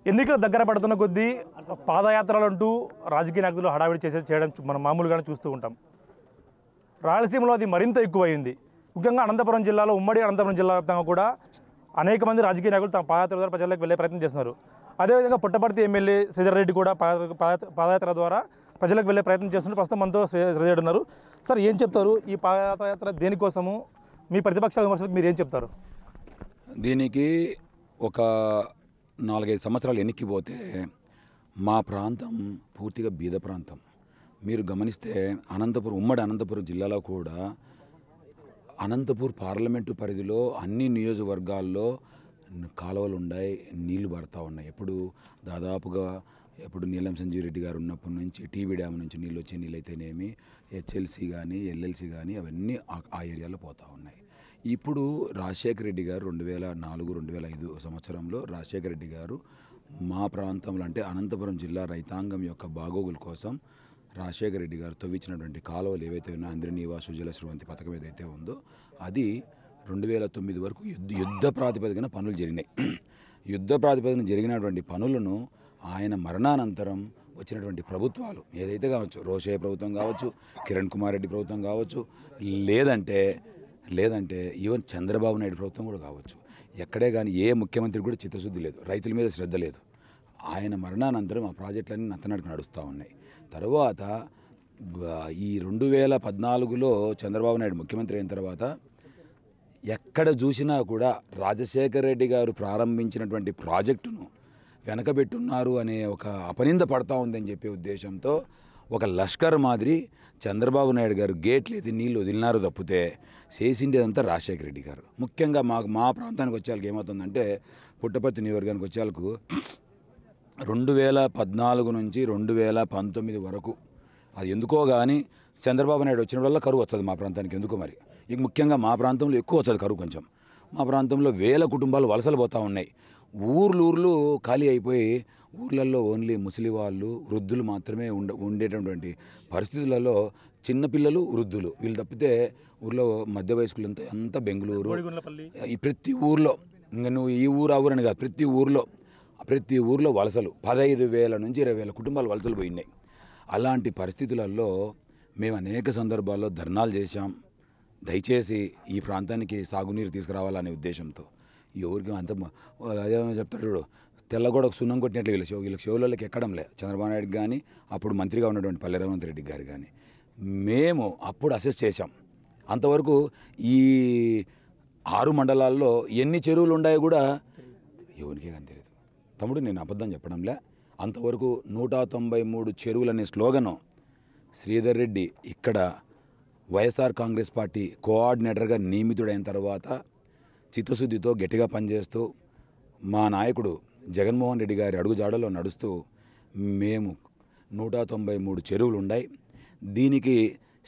ఎన్నికలు దగ్గర పడుతున్న కొద్దీ పాదయాత్రలంటూ రాజకీయ నాయకులు హడావిడి చేయడం మనం మామూలుగానే చూస్తూ ఉంటాం. రాయలసీమలో అది మరింత ఎక్కువైంది. ముఖ్యంగా అనంతపురం జిల్లాలో, ఉమ్మడి అనంతపురం జిల్లా వ్యాప్తంగా కూడా అనేక మంది రాజకీయ నాయకులు తమ పాదయాత్ర ద్వారా ప్రజలకు వెళ్ళే ప్రయత్నం చేస్తున్నారు. అదేవిధంగా పుట్టపర్తి ఎమ్మెల్యే శ్రీధర్ రెడ్డి కూడా పాదయాత్ర ద్వారా ప్రజలకు వెళ్ళే ప్రయత్నం చేస్తున్నారు. ప్రస్తుతం మనతో శ్రీధర్ ఉన్నారు. సార్, ఏం చెప్తారు? ఈ పాదయాత్ర దేనికోసము? మీ ప్రతిపక్షాల విమర్శలకు మీరు ఏం చెప్తారు? దీనికి ఒక 4-5 సంవత్సరాలు ఎన్నికిపోతే మా ప్రాంతం పూర్తిగా బీద ప్రాంతం. మీరు గమనిస్తే ఉమ్మడి అనంతపురం జిల్లాలో కూడా అనంతపూర్ పార్లమెంటు పరిధిలో అన్ని నియోజకవర్గాల్లో కాలువలు ఉన్నాయి, నీళ్లు పడతా ఉన్నాయి. ఎప్పుడు నీలం సంజీవ్ రెడ్డి గారు ఉన్నప్పటి నుంచి టీబీ డ్యామ్ నుంచి నీళ్ళు వచ్చే నీళ్ళు అయితేనేమి, హెచ్ఎల్సీ కానీ ఎల్ఎల్సీ కానీ అవన్నీ ఆ ఏరియాలో పోతూ ఉన్నాయి. ఇప్పుడు రాజశేఖర రెడ్డి గారు 2004-2005 సంవత్సరంలో రాజశేఖర రెడ్డి గారు మా ప్రాంతంలో అంటే అనంతపురం జిల్లా రైతాంగం యొక్క బాగోగుల కోసం రాజశేఖర రెడ్డి గారు తవ్వించినటువంటి కాలువలు ఏవైతే ఉన్నాయో అందరినీవా సుజల శ్రవంతి పథకం ఏదైతే ఉందో అది 2009 వరకు యుద్ధ ప్రాతిపదికన పనులు జరిగినాయి. యుద్ధ ప్రాతిపదికన జరిగినటువంటి పనులను ఆయన మరణానంతరం వచ్చినటువంటి ప్రభుత్వాలు ఏదైతే కావచ్చు, రోషయ్య ప్రభుత్వం కావచ్చు, కిరణ్ కుమార్ రెడ్డి ప్రభుత్వం కావచ్చు, లేదంటే ఈవెన్ చంద్రబాబు నాయుడు ప్రభుత్వం కూడా కావచ్చు, ఎక్కడే కానీ ఏ ముఖ్యమంత్రి కూడా చిత్తశుద్ధి లేదు, రైతుల మీద శ్రద్ధ లేదు. ఆయన మరణానంతరం ఆ ప్రాజెక్టులన్నీ నత్తనడక నడుస్తూ ఉన్నాయి. తర్వాత ఈ 2014లో చంద్రబాబు నాయుడు ముఖ్యమంత్రి అయిన తర్వాత ఎక్కడ చూసినా కూడా రాజశేఖర రెడ్డి గారు ప్రారంభించినటువంటి ప్రాజెక్టును వెనకబెట్టున్నారు అనే ఒక అపనింద పడతా ఉందని చెప్పే ఉద్దేశంతో ఒక లష్కర్ మాదిరి చంద్రబాబు నాయుడు గారు గేట్లు ఎత్తి నీళ్ళు వదిలినారు తప్పితే చేసిండేదంతా రాజశేఖర రెడ్డి గారు. ముఖ్యంగా మా ప్రాంతానికి వచ్చేళ్ళకి ఏమవుతుందంటే పుట్టపర్తి నియోజకవర్గానికి వచ్చేళ్ళకు 2014 నుంచి 2019 వరకు అది ఎందుకో కానీ చంద్రబాబు నాయుడు వచ్చిన వల్ల కరువు వస్తుంది మా ప్రాంతానికి. ఎందుకో మరి ఇక ముఖ్యంగా మా ప్రాంతంలో ఎక్కువ వస్తుంది కరువు. కొంచెం మా ప్రాంతంలో 1000 కుటుంబాలు వలసలు పోతూ ఉన్నాయి. ఊర్లు ఖాళీ అయిపోయి ఊర్లలో ఓన్లీ ముసలి వాళ్ళు, వృద్ధులు మాత్రమే ఉండేటటువంటి పరిస్థితులలో చిన్నపిల్లలు, వృద్ధులు వీళ్ళు తప్పితే ఊర్లో మధ్య వయస్కులంతా అంతా బెంగళూరు, ఈ ప్రతి ఊర్లో, ఇంకా నువ్వు ఈ ఊరు ఆ ఊరని కాదు, ప్రతి ఊర్లో వలసలు 15,000 నుంచి 20,000 కుటుంబాలు వలసలు పోయినాయి. అలాంటి పరిస్థితులలో మేము అనేక సందర్భాల్లో ధర్నాలు చేశాం. దయచేసి ఈ ప్రాంతానికి సాగునీరు తీసుకురావాలనే ఉద్దేశంతో ఎవరికి అంత అదేమో చెప్తాడు చూడు, తెల్లగొడకు సున్నం కొట్టినట్లు వీళ్ళకి చెవులకి ఎక్కడంలే చంద్రబాబు నాయుడు కానీ అప్పుడు మంత్రిగా ఉన్నటువంటి పల్లె రఘునాథ్ రెడ్డి గారు కానీ. మేము అప్పుడు అసెస్ చేశాం. అంతవరకు ఈ 6 మండలాల్లో ఎన్ని చెరువులు ఉన్నాయో కూడా ఎవరికే కానీ తెలియదు. తమ్ముడు, నేను అబద్ధం చెప్పడంలే. అంతవరకు 193 చెరువులు అనే స్లోగను శ్రీధర్ రెడ్డి ఇక్కడ వైఎస్ఆర్ కాంగ్రెస్ పార్టీ కోఆర్డినేటర్గా నియమితుడైన తర్వాత చిత్తశుద్ధితో గట్టిగా పనిచేస్తూ మా నాయకుడు జగన్మోహన్ రెడ్డి గారి అడుగుజాడలో నడుస్తూ మేము 193 చెరువులు ఉన్నాయి. దీనికి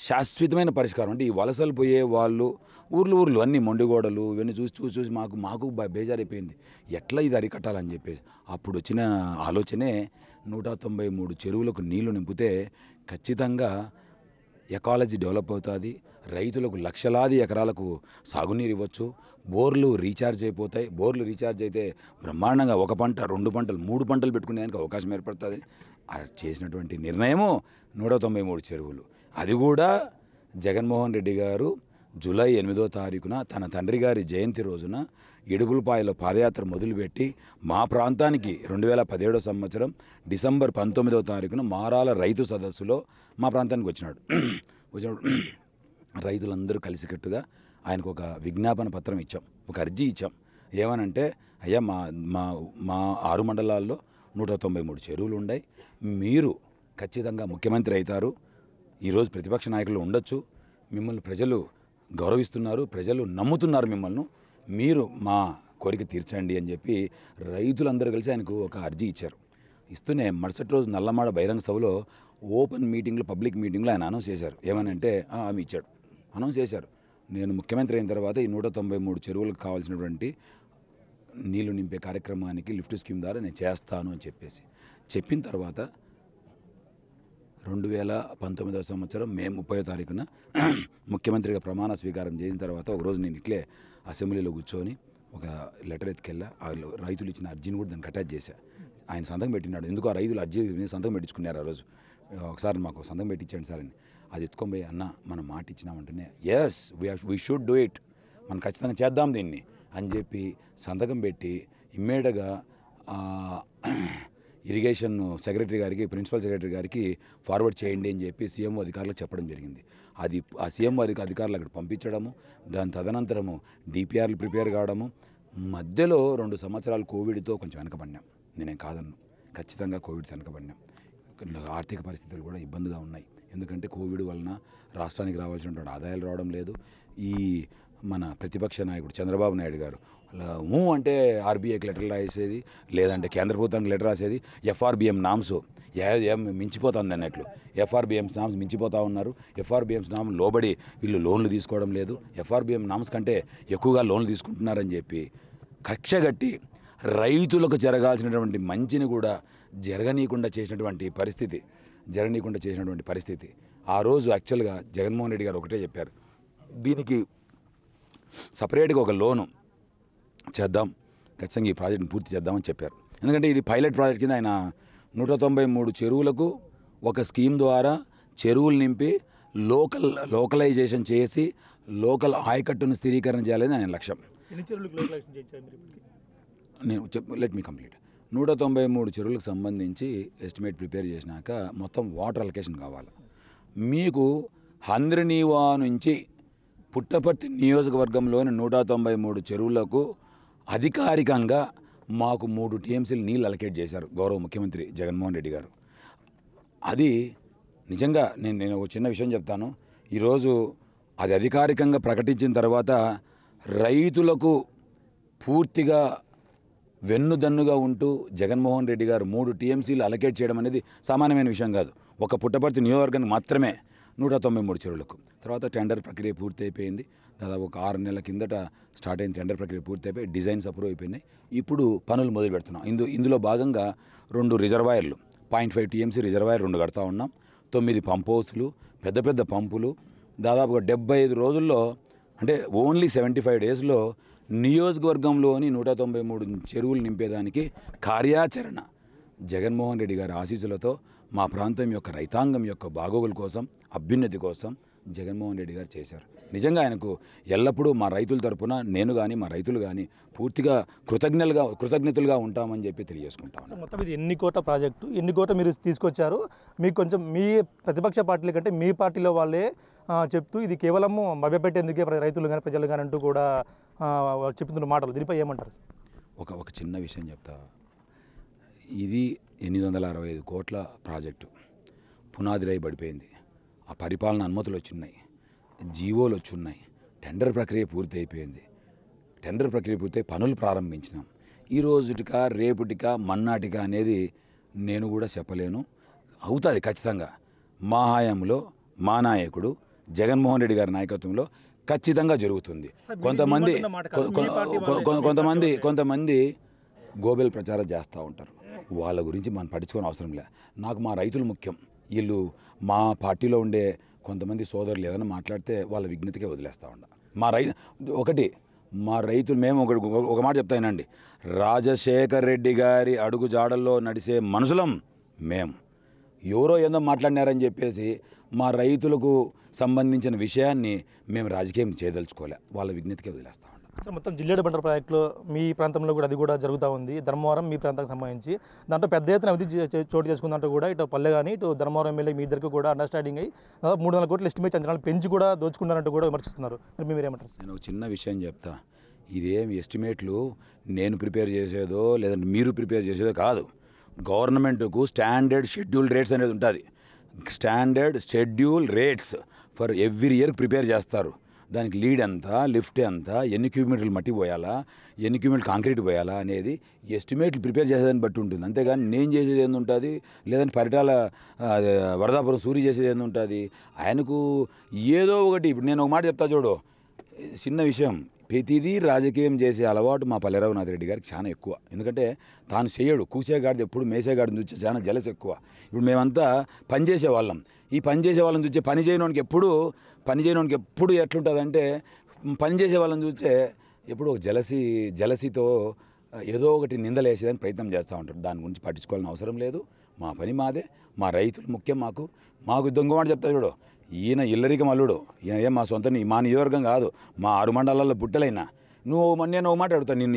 శాశ్వతమైన పరిష్కారం అంటే ఈ వలసలు పోయే వాళ్ళు ఊర్లు అన్నీ మొండిగోడలు ఇవన్నీ చూసి మాకు బేజారైపోయింది. ఎట్లా ఇది అరికట్టాలని చెప్పేసి అప్పుడు వచ్చిన ఆలోచనే 193 చెరువులకు నీళ్లు నింపితే ఖచ్చితంగా ఎకాలజీ డెవలప్ అవుతుంది. రైతులకు లక్షలాది ఎకరాలకు సాగునీరు ఇవ్వచ్చు. బోర్లు రీఛార్జ్ అయిపోతాయి. బోర్లు రీఛార్జ్ అయితే బ్రహ్మాండంగా 1 పంట, 2 పంటలు, 3 పంటలు పెట్టుకునేదానికి అవకాశం ఏర్పడుతుంది. చేసినటువంటి నిర్ణయము 193 చెరువులు. అది కూడా జగన్మోహన్ రెడ్డి గారు జూలై 8వ తారీఖున తన తండ్రి గారి జయంతి రోజున ఇడుపులపాయలో పాదయాత్ర మొదలుపెట్టి మా ప్రాంతానికి 2017 సంవత్సరం డిసెంబర్ 19వ తారీఖున మారాల రైతు సదస్సులో మా ప్రాంతానికి వచ్చినప్పుడు రైతులందరూ కలిసికట్టుగా ఆయనకు ఒక విజ్ఞాపన పత్రం ఇచ్చాం, ఒక అర్జీ ఇచ్చాం. ఏమనంటే, అయ్యా మా 6 మండలాల్లో 193 చెరువులు ఉన్నాయి. మీరు ఖచ్చితంగా ముఖ్యమంత్రి అవుతారు. ఈరోజు ప్రతిపక్ష నాయకులు ఉండొచ్చు. మిమ్మల్ని ప్రజలు గౌరవిస్తున్నారు, ప్రజలు నమ్ముతున్నారు మిమ్మల్ని. మీరు మా కోరిక తీర్చండి అని చెప్పి రైతులందరూ కలిసి ఆయనకు ఒక అర్జీ ఇచ్చారు. ఇస్తూనే మరుసటి రోజు నల్లమాడ బహిరంగ సభలో ఓపెన్ మీటింగ్లో, పబ్లిక్ మీటింగ్లో ఆయన అనౌన్స్ చేశారు. ఏమనంటే ఆమె ఇచ్చాడు, అనౌన్స్ చేశారు, నేను ముఖ్యమంత్రి అయిన తర్వాత ఈ 193 చెరువులకు కావాల్సినటువంటి నీళ్లు నింపే కార్యక్రమానికి లిఫ్ట్ స్కీమ్ ద్వారా నేను చేస్తాను అని చెప్పిన తర్వాత 2019 సంవత్సరం మే 30వ తారీఖున ముఖ్యమంత్రిగా ప్రమాణ స్వీకారం చేసిన తర్వాత ఒకరోజు నేను ఇట్లే అసెంబ్లీలో కూర్చొని ఒక లెటర్ ఎత్తుకెళ్ళా. రైతులు ఇచ్చిన అర్జీని కూడా దానికి అటాచ్ చేశా. ఆయన సంతకం పెట్టినాడు. ఎందుకు ఆ రైతులు అర్జీ మీద సంతకం పెట్టించుకున్నారు ఆ రోజు. ఒకసారి మాకు సంతకం పెట్టించండి సార్ అని. అది ఎత్తుకొని పోయి అన్న మనం మాట ఇచ్చినామంటేనే yes we should do it, మనం ఖచ్చితంగా చేద్దాం దీన్ని అని చెప్పి సంతకం పెట్టి ఇమ్మీడియట్గా ఇరిగేషన్ సెక్రటరీ గారికి, ప్రిన్సిపల్ సెక్రటరీ గారికి ఫార్వర్డ్ చేయండి అని చెప్పి సీఎం అధికారులకు చెప్పడం జరిగింది. అది ఆ సీఎం అధికారులు అక్కడ పంపించడము, దాని తదనంతరము డిపిఆర్లు ప్రిపేర్ కావడము. మధ్యలో 2 సంవత్సరాలు కోవిడ్తో కొంచెం వెనకబడినాం. నేనేం కాదన్ను, ఖచ్చితంగా కోవిడ్తో వెనకబడినాం. ఆర్థిక పరిస్థితులు కూడా ఇబ్బందిగా ఉన్నాయి. ఎందుకంటే కోవిడ్ వలన రాష్ట్రానికి రావాల్సినటువంటి ఆదాయాలు రావడం లేదు. ఈ మన ప్రతిపక్ష నాయకుడు చంద్రబాబు నాయుడు గారు అంటే ఆర్బీఐకి లెటర్ రాసేది, లేదంటే కేంద్ర ప్రభుత్వానికి లెటర్ రాసేది. ఎఫ్ఆర్బిఎం నామ్స్ మించిపోతుంది అన్నట్లు. ఎఫ్ఆర్బిఎం నామ్స్ మించిపోతూ ఉన్నారు. ఎఫ్ఆర్బిఎం నామ్స్ లోబడి వీళ్ళు లోన్లు తీసుకోవడం లేదు. ఎఫ్ఆర్బిఎం నామ్స్ కంటే ఎక్కువగా లోన్లు తీసుకుంటున్నారని చెప్పి కక్షగట్టి రైతులకు జరగాల్సినటువంటి మంచిని కూడా జరగనీయకుండా చేసినటువంటి పరిస్థితి. ఆ రోజు యాక్చువల్గా జగన్మోహన్ రెడ్డి గారు ఒకటే చెప్పారు, దీనికి సపరేట్గా ఒక లోను చేద్దాం, ఖచ్చితంగా ఈ ప్రాజెక్ట్ని పూర్తి చేద్దామని చెప్పారు. ఎందుకంటే ఇది పైలట్ ప్రాజెక్ట్ కింద ఆయన 193 చెరువులకు ఒక స్కీమ్ ద్వారా చెరువులు నింపి లోకలైజేషన్ చేసి లోకల్ ఆయకట్టును స్థిరీకరణ చేయాలని ఆయన లక్ష్యం. నేను లెట్ మీ కంప్లీట్. 193 చెరువులకు సంబంధించి ఎస్టిమేట్ ప్రిపేర్ చేసినాక మొత్తం వాటర్ అలొకేషన్ కావాలి. మీకు హంద్రనీవా నుంచి పుట్టపర్తి నియోజకవర్గంలోని 193 చెరువులకు అధికారికంగా మాకు 3 టీఎంసీలు నీళ్ళు అలొకేట్ చేశారు గౌరవ ముఖ్యమంత్రి జగన్మోహన్ రెడ్డి గారు. అది నిజంగా నేను ఒక చిన్న విషయం చెప్తాను. ఈరోజు అది అధికారికంగా ప్రకటించిన తర్వాత రైతులకు పూర్తిగా వెన్నుదన్నుగా ఉంటూ జగన్మోహన్ రెడ్డి గారు 3 టీఎంసీలు అలొకేట్ చేయడం అనేది సామాన్యమైన విషయం కాదు. ఒక పుట్టపర్తి నియోజకవర్గానికి మాత్రమే 193 చెరువులకు. తర్వాత టెండర్ ప్రక్రియ పూర్తి అయిపోయింది. దాదాపు ఒక 6 నెలల కిందట స్టార్ట్ అయిన టెండర్ ప్రక్రియ పూర్తి అయిపోయి డిజైన్స్ అప్రూవ్ అయిపోయినాయి. ఇప్పుడు పనులు మొదలు పెడుతున్నాం. ఇందులో భాగంగా 2 రిజర్వాయర్లు 0.5 టీఎంసీ రిజర్వాయర్ 2 కడతా ఉన్నాం. 9 పంప్ హౌస్లు, పెద్ద పంపులు. దాదాపుగా 75 రోజుల్లో అంటే ఓన్లీ 75 డేస్లో నియోజకవర్గంలోని 193 చెరువులు నింపేదానికి కార్యాచరణ జగన్మోహన్ రెడ్డి గారి ఆశీస్సులతో మా ప్రాంతం యొక్క రైతాంగం యొక్క బాగోగుల కోసం, అభ్యున్నతి కోసం జగన్మోహన్ రెడ్డి గారు చేశారు. నిజంగా ఆయనకు ఎల్లప్పుడూ మా రైతుల తరపున నేను కానీ మా రైతులు కానీ పూర్తిగా కృతజ్ఞతలుగా ఉంటామని చెప్పి తెలియజేసుకుంటాం. మొత్తం ఇది ఎన్ని కోట్ల ప్రాజెక్టు, ఎన్ని కోట్ల మీరు తీసుకొచ్చారు? మీకు కొంచెం మీ ప్రతిపక్ష పార్టీల కంటే మీ పార్టీలో వాళ్ళే చెప్తూ ఇది కేవలము మభ్యపెట్టేందుకే రైతులు కానీ ప్రజలు కానీ అంటూ కూడా చెప్తున్న మాటలు, దీనిపై ఏమంటారు? ఒక చిన్న విషయం చెప్తా. ఇది 865 కోట్ల ప్రాజెక్టు పునాది రాయి పడిపోయింది. ఆ పరిపాలన అనుమతులు వచ్చున్నాయి, జీవోలు వచ్చున్నాయి, టెండర్ ప్రక్రియ పూర్తి అయిపోయింది. టెండర్ ప్రక్రియ పూర్తి పనులు ప్రారంభించినాం. ఈ రోజుటికా రేపుటికా మన్నాటికా అనేది నేను కూడా చెప్పలేను. అవుతుంది ఖచ్చితంగా. మా హయాంలో మా నాయకుడు జగన్మోహన్ రెడ్డి గారి నాయకత్వంలో ఖచ్చితంగా జరుగుతుంది. కొంతమంది గోబెల్ ప్రచారం చేస్తూ ఉంటారు. వాళ్ళ గురించి మనం పట్టించుకోని అవసరం లేదు. నాకు మా రైతులు ముఖ్యం. వీళ్ళు మా పార్టీలో ఉండే కొంతమంది సోదరులు ఏదైనా మాట్లాడితే వాళ్ళ విజ్ఞతకే వదిలేస్తూ ఉంటాం. మా రైతులు మేము ఒక మాట చెప్తానండి, రాజశేఖర్ రెడ్డి గారి అడుగు జాడల్లో నడిచే మనుషులం మేము. ఎవరో ఏందో మాట్లాడినారని చెప్పేసి మా రైతులకు సంబంధించిన విషయాన్ని మేము రాజకీయం చేయదలుచుకోలే, వాళ్ళ విజ్ఞతకే వదిలేస్తూ ఉంటాం. సార్, మొత్తం జిల్లేడు బండర్ ప్రాజెక్టులో మీ ప్రాంతంలో కూడా అది కూడా జరుగుతూ ఉంది. ధర్మవరం మీ ప్రాంతానికి సంబంధించి దాంట్లో పెద్ద ఎత్తున అభివృద్ధి చోటు చేసుకుందంటూ కూడా ఇటు పల్లె కానీ ఇటు ధర్మవరం ఎమ్మెల్యే మీ ఇద్దరికి కూడా అండర్స్టాండింగ్ అయ్యి 300 కోట్ల ఎస్టిమేట్ అంచనాలు పెంచి కూడా దోచుకున్నారంటూ కూడా విమర్శిస్తున్నారు. మీరేమంటారు? నేను ఒక చిన్న విషయం చెప్తా. ఇదేం ఎస్టిమేట్లు నేను ప్రిపేర్ చేసేదో లేదంటే మీరు ప్రిపేర్ చేసేదో కాదు. గవర్నమెంట్కు స్టాండర్డ్ షెడ్యూల్ రేట్స్ అనేది ఉంటుంది. Standard schedule rates for every year prepare చేస్తారు. దానికి లీడ్ ఎంత, లిఫ్ట్ ఎంత, ఎన్ని క్యూబిమీటర్లు మట్టి పోయాలా, ఎన్ని క్యూబిమీటర్లు కాంక్రీట్ పోయాలా అనేది ఎస్టిమేట్లు ప్రిపేర్ చేసేదాన్ని బట్టి ఉంటుంది. అంతేగాని నేను చేసేది ఏంది ఉంటుంది, లేదంటే పరిటాల వరదాపురం సూరి చేసేది ఏంది ఉంటుంది. ఆయనకు ఏదో ఒకటి. ఇప్పుడు నేను ఒక మాట చెప్తా చూడు, చిన్న విషయం. ప్రతిదీ రాజకీయం చేసే అలవాటు మా పల్లె రఘునాథ్ రెడ్డి గారికి చాలా ఎక్కువ. ఎందుకంటే తాను చేయడు, కూసేగాడిది ఎప్పుడు మేసేగాడిని చూసి చాలా జలస్ ఎక్కువ. ఇప్పుడు మేమంతా పనిచేసే వాళ్ళం. ఈ పనిచేసే వాళ్ళని చూసే పని చేయడానికి ఎప్పుడు ఎట్లుంటుందంటే, పని చేసే వాళ్ళని చూస్తే ఎప్పుడు జలసీతో ఏదో ఒకటి నిందలేసేదని ప్రయత్నం చేస్తూ ఉంటారు. దాని గురించి పట్టించుకోవాలని అవసరం లేదు. మా పని మాదే, మా రైతులు ముఖ్యం. మాకు దొంగ మాట చెప్తా చూడు, ఈయన ఇల్లరికి మల్లుడు, ఈయన ఏం మా సొంత మా నియోజకవర్గం కాదు, మా 6 మండలాల్లో పుట్టలైనా. నేను ఒక మాట అడుగుతాను,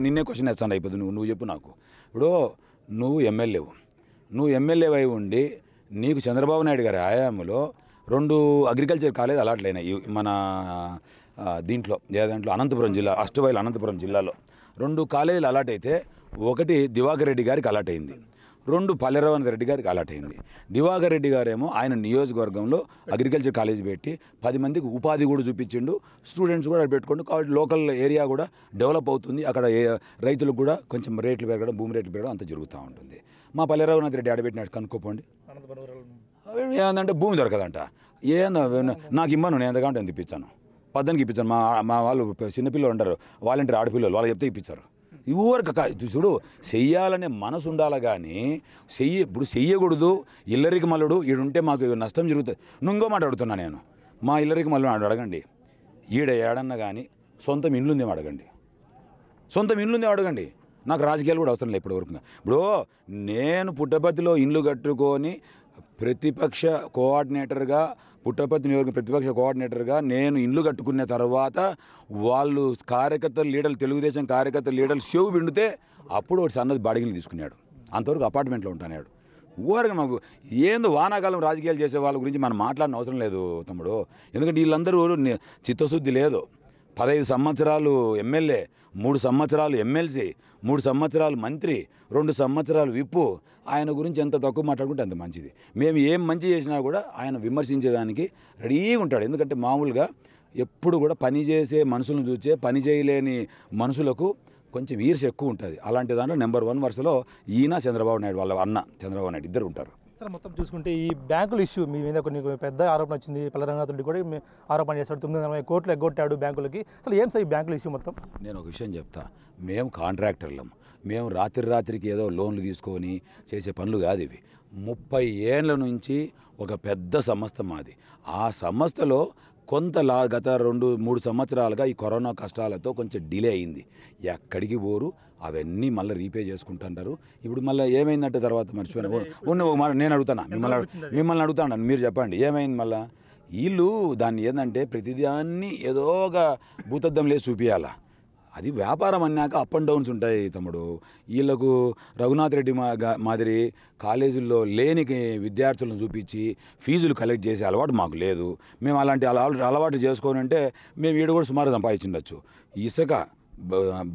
నిన్నే క్వశ్చన్ వేస్తాను అయిపోతుంది. నువ్వు చెప్పు నాకు. ఇప్పుడు నువ్వు ఎమ్మెల్యే అయి ఉండి నీకు చంద్రబాబు నాయుడు గారి హయాంలో 2 అగ్రికల్చర్ కాలేజ్ అలాట్లయినాయి మన దీంట్లో అనంతపురం జిల్లా, అష్టవైల్ అనంతపురం జిల్లాలో 2 కాలేజీలు అలాట్ అయితే, ఒకటి దివాకర్ రెడ్డి గారికి అలాట్ అయింది, 2 పల్లెరవన్ రెడ్డి గారికి అలాట్ అయింది. దివాకర్ రెడ్డి గారేమో ఆయన నియోజకవర్గంలో అగ్రికల్చర్ కాలేజ్ పెట్టి 10 మందికి ఉపాధి కూడా చూపించిండు, స్టూడెంట్స్ కూడా పెట్టుకోండి. కాబట్టి లోకల్ ఏరియా కూడా డెవలప్ అవుతుంది, అక్కడ రైతులకు కూడా కొంచెం రేట్లు పెరగడం, భూమి రేట్లు పెరగడం అంతా జరుగుతూ ఉంటుంది. మా పల్లెరవనాథ్ రెడ్డి ఆడబెట్టినట్టు కనుక్కోపోండి. ఏంటంటే భూమి దొరకదంట. నాకు ఇమ్మను, నేను ఎంతకంటే ఎంత ఇప్పించాను, 10కి ఇప్పించాను. మా వాళ్ళు చిన్నపిల్లలు ఉంటారు, వాలంటీర్ ఆడపిల్లలు, వాళ్ళు చెప్తే ఇప్పించారు. ఊరికి చూడు, చెయ్యాలనే మనసు ఉండాలి కానీ ఇప్పుడు చెయ్యకూడదు. ఇల్లరికి మల్లుడు ఈడుంటే మాకు నష్టం జరుగుతుంది. ఇంకో మాట అడుగుతున్నా నేను, మా ఇల్లరికి మల్లుడు అడగండి, ఈడ ఏడన్నా కానీ సొంతం ఇండ్లుందేమో అడగండి. నాకు రాజకీయాలు కూడా అవసరం లేదు ఇప్పటివరకు. ఇప్పుడు నేను పుట్టపర్తిలో ఇండ్లు కట్టుకొని ప్రతిపక్ష కోఆర్డినేటర్గా, పుట్టపర్తి నియోజకవర్గ ప్రతిపక్ష కోఆర్డినేటర్గా నేను ఇండ్లు కట్టుకున్న తర్వాత వాళ్ళు కార్యకర్తలు లీడర్లు, తెలుగుదేశం కార్యకర్తలు లీడర్లు చెవు పిండితే అప్పుడు ఒకటి సన్నది బాడిగిలు తీసుకున్నాడు. అంతవరకు అపార్ట్మెంట్లో ఉంటాడు. ఊరగా మాకు ఏందో వానాకాలం రాజకీయాలు చేసే వాళ్ళ గురించి మనం మాట్లాడిన అవసరం లేదు తమ్ముడు. ఎందుకంటే వీళ్ళందరూ చిత్తశుద్ధి లేదు. 15 సంవత్సరాలు ఎమ్మెల్యే, 3 సంవత్సరాలు ఎమ్మెల్సీ, 3 సంవత్సరాలు మంత్రి, 2 సంవత్సరాలు విప్పు. ఆయన గురించి ఎంత తక్కువ మాట్లాడుకుంటే అంత మంచిది. మేము ఏం మంచి చేసినా కూడా ఆయన విమర్శించేదానికి రెడీగా ఉంటాడు. ఎందుకంటే మామూలుగా ఎప్పుడు కూడా పని చేసే మనుషులను చూసే, పని చేయలేని మనుషులకు కొంచెం ఈర్ష్య ఎక్కువ ఉంటుంది. అలాంటి దాంట్లో నెంబర్ 1 వరుసలో ఈయన చంద్రబాబు నాయుడు వాళ్ళ అన్న చంద్రబాబు నాయుడు ఇద్దరు ఉంటారు. సార్, మొత్తం చూసుకుంటే ఈ బ్యాంకుల ఇష్యూ మీ మీద కొన్ని పెద్ద ఆరోపణ వచ్చింది. పల్లెరంగనాథ్ రెడ్డి కూడా ఆరోపణ చేస్తాడు, 940 కోట్లు ఎగ్గొట్టాడు బ్యాంకులకి. అసలు ఏం సార్ ఈ బ్యాంకుల ఇష్యూ మొత్తం? నేను ఒక విషయం చెప్తా, మేము కాంట్రాక్టర్లం, మేము రాత్రికి ఏదో లోన్లు తీసుకొని చేసే పనులు కాదు ఇవి. 30 ఏళ్ళ నుంచి ఒక పెద్ద సంస్థ మాది. ఆ సంస్థలో కొంత గత 2-3 సంవత్సరాలుగా ఈ కరోనా కష్టాలతో కొంచెం డిలే అయింది. ఎక్కడికి పోరు, అవన్నీ మళ్ళీ రీపే చేసుకుంటుంటారు. ఇప్పుడు మళ్ళీ ఏమైందంటే తర్వాత మర్చిపోయినా నేను అడుగుతాను, మిమ్మల్ని అడుగుతాను, మీరు చెప్పండి ఏమైంది మళ్ళీ. వీళ్ళు దాన్ని ఏంటంటే ప్రతిదాన్ని ఏదో ఒక భూతద్దం లేసి చూపించాలా. అది వ్యాపారం అన్నాక అప్ అండ్ డౌన్స్ ఉంటాయి తమ్ముడు. వీళ్ళకు రఘునాథ్ రెడ్డి మాదిరి కాలేజీల్లో లేని విద్యార్థులను చూపించి ఫీజులు కలెక్ట్ చేసే అలవాటు మాకు లేదు. మేము అలాంటి అలవాటు చేసుకోని అంటే మేము ఈడ కూడా సుమారు సంపాదించుండొచ్చు. ఇసుక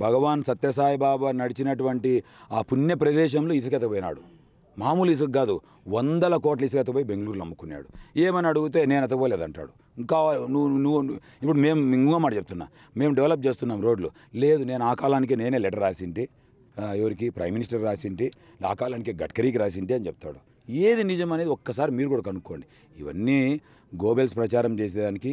భగవాన్ సత్యసాయి బాబా నడిచినటువంటి ఆ పుణ్య ప్రదేశంలో ఇసుక ఎత్తపోయినాడు. మామూలు ఇసుక కాదు, 100 కోట్ల ఇసుక ఎత్తపోయి బెంగళూరులో అమ్ముకున్నాడు. ఏమని అడిగితే నేను ఎత్తపోలేదంటాడు. ఇంకా నువ్వు ఇప్పుడు మేము ఇంకో మాట చెప్తున్నా, మేము డెవలప్ చేస్తున్నాం రోడ్లు. లేదు, నేను ఆ కాలానికి నేనే లెటర్ రాసింటి, ఎవరికి ప్రైమ్ మినిస్టర్ రాసింటి, ఆ కాలానికి గడ్కరీకి రాసింటి అని చెప్తాడు. ఏది నిజం అనేది ఒక్కసారి మీరు కూడా కనుక్కోండి. ఇవన్నీ గోబెల్స్ ప్రచారం చేసేదానికి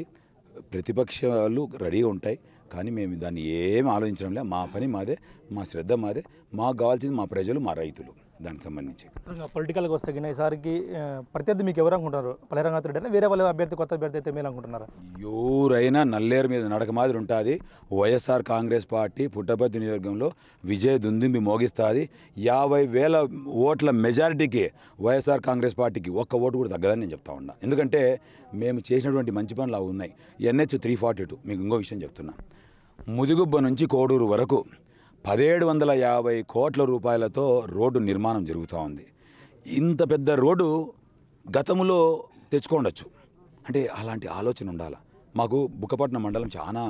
ప్రతిపక్షాలు రెడీగా ఉంటాయి, కానీ మేము దాన్ని ఏమి ఆలోచించడం లేదు. మా పని మాదే, మా శ్రద్ధ మాదే, మాకు కావాల్సింది మా ప్రజలు, మా రైతులు. దానికి సంబంధించి పొలిటికల్గా వస్తే ఈసారికి ప్రత్యర్థి మీకు ఎవరు అనుకుంటున్నారు? పల్లెరంగనాథ్ రెడ్డి అంటే వేరే వాళ్ళ అభ్యర్థి, కొత్త అభ్యర్థి అయితే మీరు అనుకుంటున్నారా? ఎవరైనా నల్లేరు మీద నడక మాదిరి ఉంటుంది. వైఎస్ఆర్ కాంగ్రెస్ పార్టీ పుట్టపర్తి నియోజకవర్గంలో విజయ దుందుంబి మోగిస్తుంది. 50,000 ఓట్ల మెజారిటీకి వైఎస్ఆర్ కాంగ్రెస్ పార్టీకి ఒక్క ఓటు కూడా తగ్గదని నేను చెప్తా ఉన్నా. ఎందుకంటే మేము చేసినటువంటి మంచి పనులు అవి ఉన్నాయి. NH 342 మీకు ఇంకో విషయం చెప్తున్నా, ముదిగుబ్బ నుంచి కోడూరు వరకు 1750 కోట్ల రూపాయలతో రోడ్డు నిర్మాణం జరుగుతూ ఉంది. ఇంత పెద్ద రోడ్డు గతంలో తెచ్చుకోండొచ్చు, అంటే అలాంటి ఆలోచన ఉండాలి. మాకు బుక్కపట్నం మండలం చాలా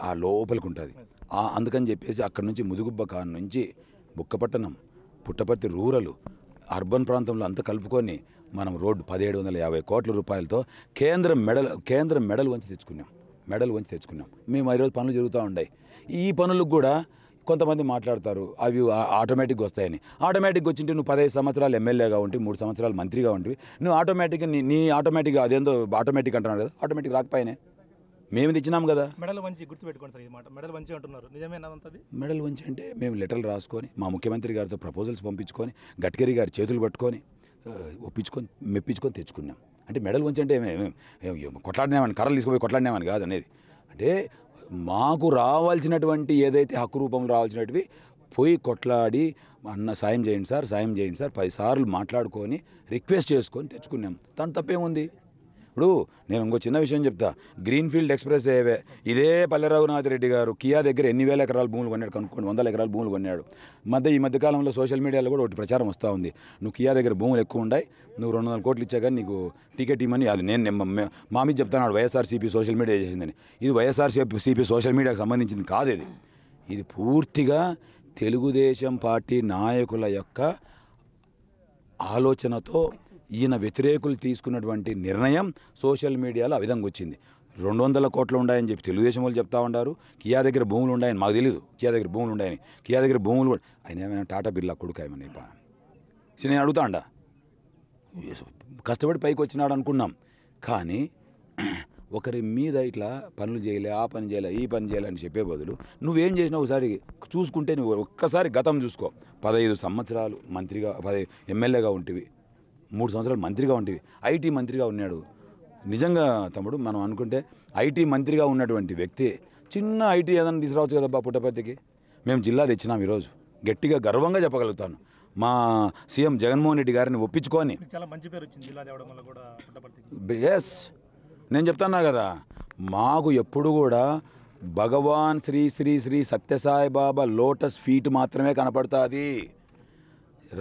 ఆ లోపలికి ఉంటుంది. అందుకని చెప్పేసి అక్కడి నుంచి ముదుగుబ్బ కాని నుంచి బుక్కపట్నం, పుట్టపర్తి రూరల్, అర్బన్ ప్రాంతంలో అంతా కలుపుకొని మనం రోడ్డు 1750 కోట్ల రూపాయలతో కేంద్రం మెడల్ వంచి తెచ్చుకున్నాం. మేము ఈరోజు పనులు జరుగుతూ ఉన్నాయి. ఈ పనులకు కూడా కొంతమంది మాట్లాడతారు అవి ఆటోమేటిక్గా వస్తాయని. ఆటోమేటిక్గా వచ్చింటే నువ్వు 15 సంవత్సరాలు ఎమ్మెల్యేగా ఉంటే, 3 సంవత్సరాలు మంత్రిగా ఉంటే నువ్వు ఆటోమేటిక్గా అదేందో ఆటోమేటిక్ అంటున్నాడు కదా, ఆటోమేటిక్ రాకపోయినా మేము తెచ్చినాం కదా. మెడల్ వంచి గుర్తుపెట్టుకోండి సార్, ఈ మాట మెడల్ వంచి అంటున్నారు, నిజమేనా? మెడల్ వంచి అంటే మేము లెటర్లు రాసుకొని మా ముఖ్యమంత్రి గారితో ప్రపోజల్స్ పంపించుకొని గడ్కరీ గారి చేతులు పట్టుకొని మెప్పించుకొని తెచ్చుకున్నాం. అంటే మెడల్ వంచి అంటే కొట్లాడినామని, కర్రలు తీసుకుపోయి కొట్లాడినామని కాదు అనేది. అంటే మాకు రావాల్సినటువంటి ఏదైతే హక్కు రూపంలో రావాల్సినవి పోయి కొట్లాడి అన్న సాయం చేయండి సార్ 10 సార్లు మాట్లాడుకొని రిక్వెస్ట్ చేసుకొని తెచ్చుకున్నాం. దాని తప్పేముంది? ఇప్పుడు నేను ఇంకో చిన్న విషయం చెప్తా. గ్రీన్ఫీల్డ్ ఎక్స్ప్రెస్ హైవే ఇదే పల్లె రఘునాథ్ రెడ్డి గారు కియా దగ్గర ఎన్ని వేల ఎకరాల భూములు కొన్నాడు కనుక్కోండి. 100 ఎకరాల భూములు కొన్నాడు. ఈ మధ్యకాలంలో సోషల్ మీడియాలో కూడా ఒకటి ప్రచారం వస్తూ ఉంది. నువ్వు కియా దగ్గర భూములు ఎక్కువ ఉన్నాయి, నువ్వు 200 కోట్లు ఇచ్చా కానీ నీకు టికెట్ ఇవ్వమని. అది నేను మా మీద చెప్తాను, వైఎస్ఆర్సీపీ సోషల్ మీడియా చేసిందని. ఇది వైఎస్ఆర్సీపీ సోషల్ మీడియాకు సంబంధించింది కాదు. ఇది పూర్తిగా తెలుగుదేశం పార్టీ నాయకుల యొక్క ఆలోచనతో ఈయన వ్యతిరేకులు తీసుకున్నటువంటి నిర్ణయం సోషల్ మీడియాలో ఆ విధంగా వచ్చింది. 200 కోట్లు ఉన్నాయని చెప్పి తెలుగుదేశం వాళ్ళు చెప్తా ఉన్నారు. కియా దగ్గర భూములు ఉన్నాయని మాకు తెలియదు. కియా దగ్గర భూములు ఉన్నాయని, కియా దగ్గర భూములు ఆయన ఏమైనా టాటా బిర్లా కొడుకు ఏమన్నా నేను అడుగుతా అండా. కష్టపడి పైకి వచ్చినాడు అనుకున్నాం. కానీ ఒకరి మీద ఇట్లా పనులు చేయలే, ఆ పని చేయలే, ఈ పని చేయలే అని చెప్పే బదులు నువ్వేం చేసినావు ఒకసారి చూసుకుంటే, నువ్వు ఒక్కసారి గతం చూసుకో. 15 సంవత్సరాలు మంత్రిగా, ఎమ్మెల్యేగా ఉంటివి, 3 సంవత్సరాలు మంత్రిగా ఉంటివి, ఐటీ మంత్రిగా ఉన్నాడు. నిజంగా తమ్ముడు మనం అనుకుంటే ఐటీ మంత్రిగా ఉన్నటువంటి వ్యక్తి చిన్న ఐటీ ఏదైనా తీసుకురావచ్చు కదబ్బా పుట్టపర్తికి. మేము జిల్లా తెచ్చినాం. ఈరోజు గట్టిగా గర్వంగా చెప్పగలుగుతాను. మా సీఎం జగన్మోహన్ రెడ్డి గారిని ఒప్పించుకొని చాలా మంచి పేరు వచ్చింది జిల్లా తేవడం వల్ల కూడా పుట్టపర్తికి. ఎస్, నేను చెప్తున్నా కదా, మాకు ఎప్పుడు కూడా భగవాన్ శ్రీ శ్రీ శ్రీ సత్యసాయి బాబా లోటస్ ఫీట్ మాత్రమే కనపడుతుంది.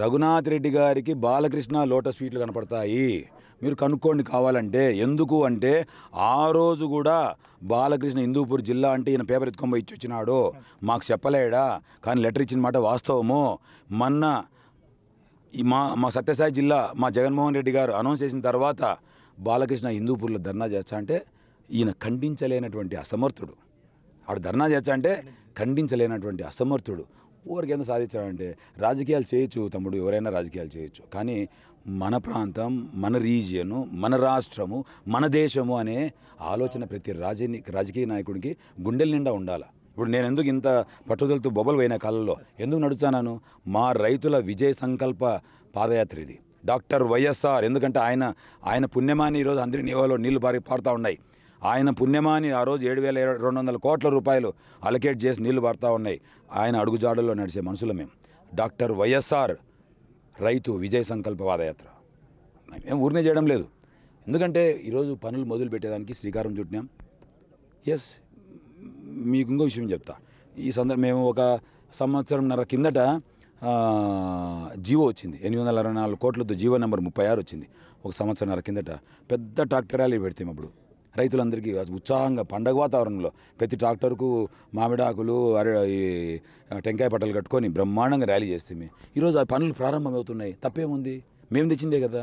రఘునాథ్ రెడ్డి గారికి బాలకృష్ణ లోటస్ ఫీట్లు కనపడతాయి. మీరు కనుక్కోండి కావాలంటే. ఎందుకు అంటే ఆ రోజు కూడా బాలకృష్ణ హిందూపూర్ జిల్లా అంటే ఈయన పేపర్ ఎత్తుకొని ఇచ్చి వచ్చినాడు, మాకు చెప్పలేడా, కానీ లెటర్ ఇచ్చిన మాట వాస్తవము. మొన్న మా సత్యసాయి జిల్లా మా జగన్మోహన్ రెడ్డి గారు అనౌన్స్ చేసిన తర్వాత బాలకృష్ణ హిందూపూర్లో ధర్నా చేస్తా అంటే ఈయన ఖండించలేనటువంటి అసమర్థుడు. ఆడు ధర్నా చేస్తా అంటే ఖండించలేనటువంటి అసమర్థుడు. ఊరికి ఎందుకు సాధించాడంటే, రాజకీయాలు చేయొచ్చు తమ్ముడు, ఎవరైనా రాజకీయాలు చేయొచ్చు, కానీ మన ప్రాంతం, మన రీజియను, మన రాష్ట్రము, మన దేశము అనే ఆలోచన ప్రతి రాజకీయ నాయకుడికి గుండెల నిండా ఉండాలి. ఇప్పుడు నేను ఎందుకు ఇంత పట్టుదలతో బొబ్బలు పోయిన కాలంలో ఎందుకు నడుస్తున్నాను? మా రైతుల విజయ సంకల్ప పాదయాత్ర ఇది. డాక్టర్ వైఎస్ఆర్, ఎందుకంటే ఆయన పుణ్యమాని ఈరోజు అందరి నివాలో నీళ్లు పారుతూ ఉన్నాయి. ఆయన పుణ్యమాని ఆ రోజు 7,200 కోట్ల రూపాయలు అలొకేట్ చేసి నీళ్లు పారుతూ ఉన్నాయి. ఆయన అడుగుజాడల్లో నడిచే మనుషులు మేము. డాక్టర్ వైఎస్ఆర్ రైతు విజయ సంకల్ప పాదయాత్ర మేము ఊరినే చేయడం లేదు. ఎందుకంటే ఈరోజు పనులు మొదలు పెట్టేదానికి శ్రీకారం చుట్టినాం. ఎస్, మీకు ఇంకో విషయం చెప్తా. ఈ మేము ఒక సంవత్సరంన్నర కిందట జీవో వచ్చింది, 824 కోట్లతో జీవో నెంబర్ 36 వచ్చింది. ఒక సంవత్సరంన్నర కిందట పెద్ద ట్రాక్టర్ ర్యాలీ పెడతాం. అప్పుడు రైతులందరికీ ఉత్సాహంగా పండగ వాతావరణంలో ప్రతి ట్రాక్టర్కు మామిడాకులు టెంకాయ పట్టలు కట్టుకొని బ్రహ్మాండంగా ర్యాలీ చేస్తే ఈరోజు ఆ పనులు ప్రారంభమవుతున్నాయి. తప్పేముంది? మేము తెచ్చిందే కదా.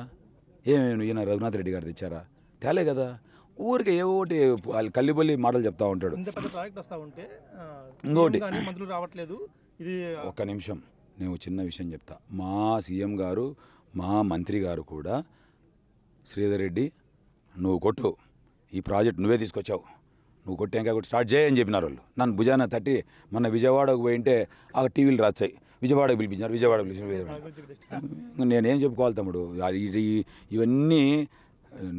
ఈయన రఘునాథ్ రెడ్డి గారు తెచ్చారా? తేలే కదా. ఊరికి ఏవోటి కల్లిబొల్లి మాటలు చెప్తా ఉంటాడు. ఇంకోటి రావట్లేదు. ఇది ఒక్క నిమిషం, నేను చిన్న విషయం చెప్తా. మా సీఎం గారు, మా మంత్రి గారు కూడా శ్రీధర్ రెడ్డి నువ్వు కొట్టు, ఈ ప్రాజెక్ట్ నువ్వే తీసుకొచ్చావు, నువ్వు కొట్టాక కూడా స్టార్ట్ చేయని చెప్పినారు వాళ్ళు. నన్ను భుజాన తట్టి మొన్న విజయవాడకు పోయింటే ఆ టీవీలు రాచాయి, విజయవాడకు పిలిపించారు. నేనేం చెప్పుకోవాలి తమ్ముడు? ఇవన్నీ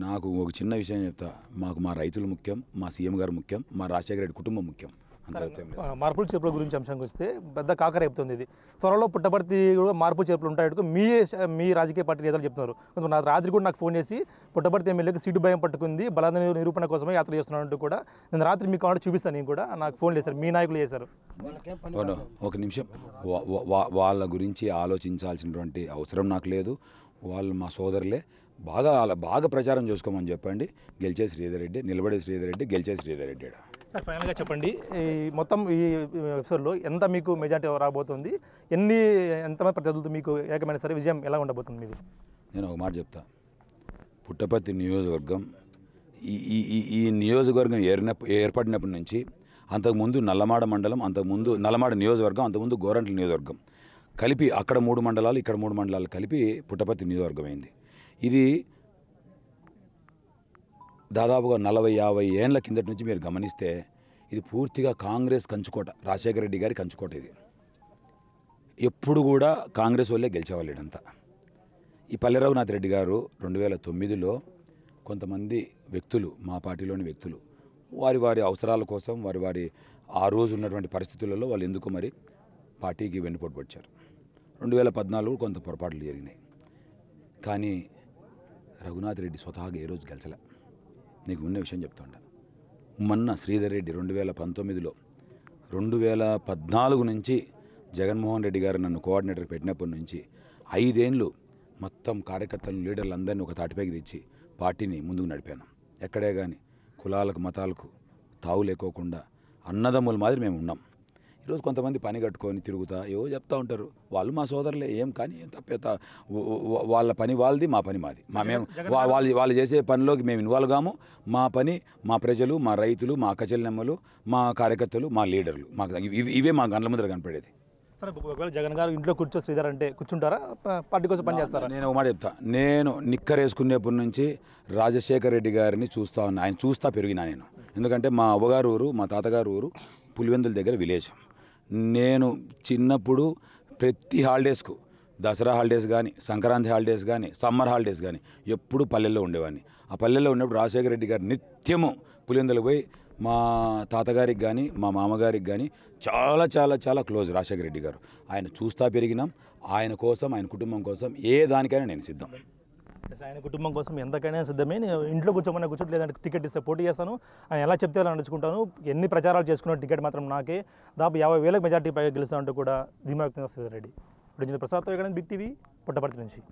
నాకు ఒక చిన్న విషయం చెప్తా. మాకు మా రైతులు ముఖ్యం, మా సీఎం గారు ముఖ్యం, మా రాజశేఖర రెడ్డి కుటుంబం ముఖ్యం. మార్పుల చేర్పుల గురించి అంశానికి వస్తే పెద్ద కాకరేపుతుంది ఇది. త్వరలో పుట్టపర్తి కూడా మార్పు చేర్పులు ఉంటాయి. మీ రాజకీయ పార్టీ నేతలు చెప్తున్నారు. కొంచెం రాత్రి కూడా నాకు ఫోన్ చేసి పుట్టపర్తి ఎమ్మెల్యేకి సీటు భయం పట్టుకుంది, బలాన్ని నిరూపణ కోసమే యాత్ర చేస్తున్నారంటూ కూడా నేను రాత్రి మీకు కావాలంటే చూపిస్తాను. నేను కూడా నాకు ఫోన్ చేశారు, మీ నాయకులు చేశారు. ఒక నిమిషం, వాళ్ళ గురించి ఆలోచించాల్సినటువంటి అవసరం నాకు లేదు. వాళ్ళు మా సోదరులే. బాగా ప్రచారం చేసుకోమని చెప్పండి. గెలిచే శ్రీధర్ రెడ్డి, నిలబడే శ్రీధర్ రెడ్డి, గెలిచే శ్రీధర్ రెడ్డి. సార్ ఫైనల్గా చెప్పండి, మొత్తం ఈ ఎపిసోడ్లో ఎంత మీకు మెజార్టీ రాబోతుంది? ఎంతమంది ప్రతినిధులతో మీకు ఏకమైన సరే విజయం ఎలా ఉండబోతుంది మీది? నేను ఒక మాట చెప్తా. పుట్టపర్తి నియోజకవర్గం ఈ నియోజకవర్గం ఏర్పడినప్పటి నుంచి అంతకుముందు నల్లమాడ మండలం, అంతకుముందు నల్లమాడ నియోజకవర్గం, అంతకుముందు గోరంట్ల నియోజకవర్గం కలిపి అక్కడ 3 మండలాలు, ఇక్కడ 3 మండలాలు కలిపి పుట్టపర్తి నియోజకవర్గం అయింది. ఇది దాదాపుగా 40-50 ఏళ్ల కిందటి నుంచి మీరు గమనిస్తే ఇది పూర్తిగా కాంగ్రెస్ కంచుకోట, రాజశేఖర రెడ్డి గారి కంచుకోట. ఇది ఎప్పుడు కూడా కాంగ్రెస్ వాళ్ళే గెలిచేవాళ్ళు ఇదంతా. ఈ పల్లె రఘునాథ్ రెడ్డి గారు 2009లో కొంతమంది వ్యక్తులు, మా పార్టీలోని వ్యక్తులు, వారి అవసరాల కోసం వారి ఆ రోజు ఉన్నటువంటి పరిస్థితులలో వాళ్ళు ఎందుకు మరి పార్టీకి వెన్నుపోటు పొడిచారు. 2014 కొంత పొరపాట్లు జరిగినాయి. కానీ రఘునాథ్ రెడ్డి స్వతహాగా ఏ రోజు గెలిచలే. నీకు ఉన్న విషయం చెప్తుంటా. మొన్న శ్రీధర్ రెడ్డి 2019లో 2014 నుంచి జగన్మోహన్ రెడ్డి గారు నన్ను కోఆర్డినేటర్ పెట్టినప్పటి నుంచి 5 ఏళ్ళు మొత్తం కార్యకర్తలను లీడర్లు అందరినీ ఒక తాటిపైకి తెచ్చి పార్టీని ముందుకు నడిపాను. ఎక్కడే కానీ కులాలకు మతాలకు తావు లేకోకుండా అన్నదమ్ముల మాదిరి మేము ఉన్నాం. ఈరోజు కొంతమంది పని కట్టుకొని తిరుగుతా ఏవో చెప్తా ఉంటారు. వాళ్ళు మా సోదరులే, ఏం కానీ ఏం తప్పే, వాళ్ళ పని వాళ్ళది, మా పని మాది. మేము వాళ్ళు చేసే పనిలోకి మేము ఇన్వాల్వ్ కాము. మా పని మా ప్రజలు, మా రైతులు, మా అక్కచెల్లెమ్మలు, మా కార్యకర్తలు, మా లీడర్లు, మాకు ఇవే మా గంటల ముందర కనపడేది. సరే, ఒకవేళ జగన్ గారు ఇంట్లో శ్రీధర్ అంటే కూర్చుంటారా, పార్టీ కోసం పనిచేస్తారా? నేను ఒక మాట చెప్తా. నేను నిక్కరేసుకునేప్పటి నుంచి రాజశేఖర్ రెడ్డి గారిని చూస్తా ఉన్నా. ఆయన చూస్తా పెరిగినా నేను. ఎందుకంటే మా అవ్వగారు ఊరు, మా తాతగారు ఊరు పులివెందుల దగ్గర విలేజ్. నేను చిన్నప్పుడు ప్రతి హాలిడేస్కు, దసరా హాలిడేస్ కానీ, సంక్రాంతి హాలిడేస్ కానీ, సమ్మర్ హాలిడేస్ కానీ ఎప్పుడు పల్లెల్లో ఉండేవాడిని. ఆ పల్లెల్లో ఉన్నప్పుడు రాజశేఖర రెడ్డి గారు నిత్యము పులివెందులకు పోయి మా తాతగారికి కానీ మా మామగారికి కానీ చాలా చాలా చాలా క్లోజ్ రాజశేఖర రెడ్డి గారు. ఆయన చూస్తా పెరిగినాం. ఆయన కోసం, ఆయన కుటుంబం కోసం ఏ దానికైనా నేను సిద్ధం. ఆయన కుటుంబం కోసం ఎంతకైనా సిద్ధమే. నేను ఇంట్లో కూర్చోమన్నా కూర్చోటి, లేదంటే టికెట్ ఇస్తే పోటీ చేస్తాను, ఆయన ఎలా చెప్తే అలా నడుచుకుంటాను. ఎన్ని ప్రచారాలు చేసుకున్న టికెట్ మాత్రం నాకే, దాదాపు 50,000 మెజార్టీ పైగా గెలుస్తానంటూ కూడా ధీమా వ్యక్తం చేస్తారు రెడ్డి. ప్రసాద్ బిగ్ టీవీ పుట్టపర్తి నుంచి.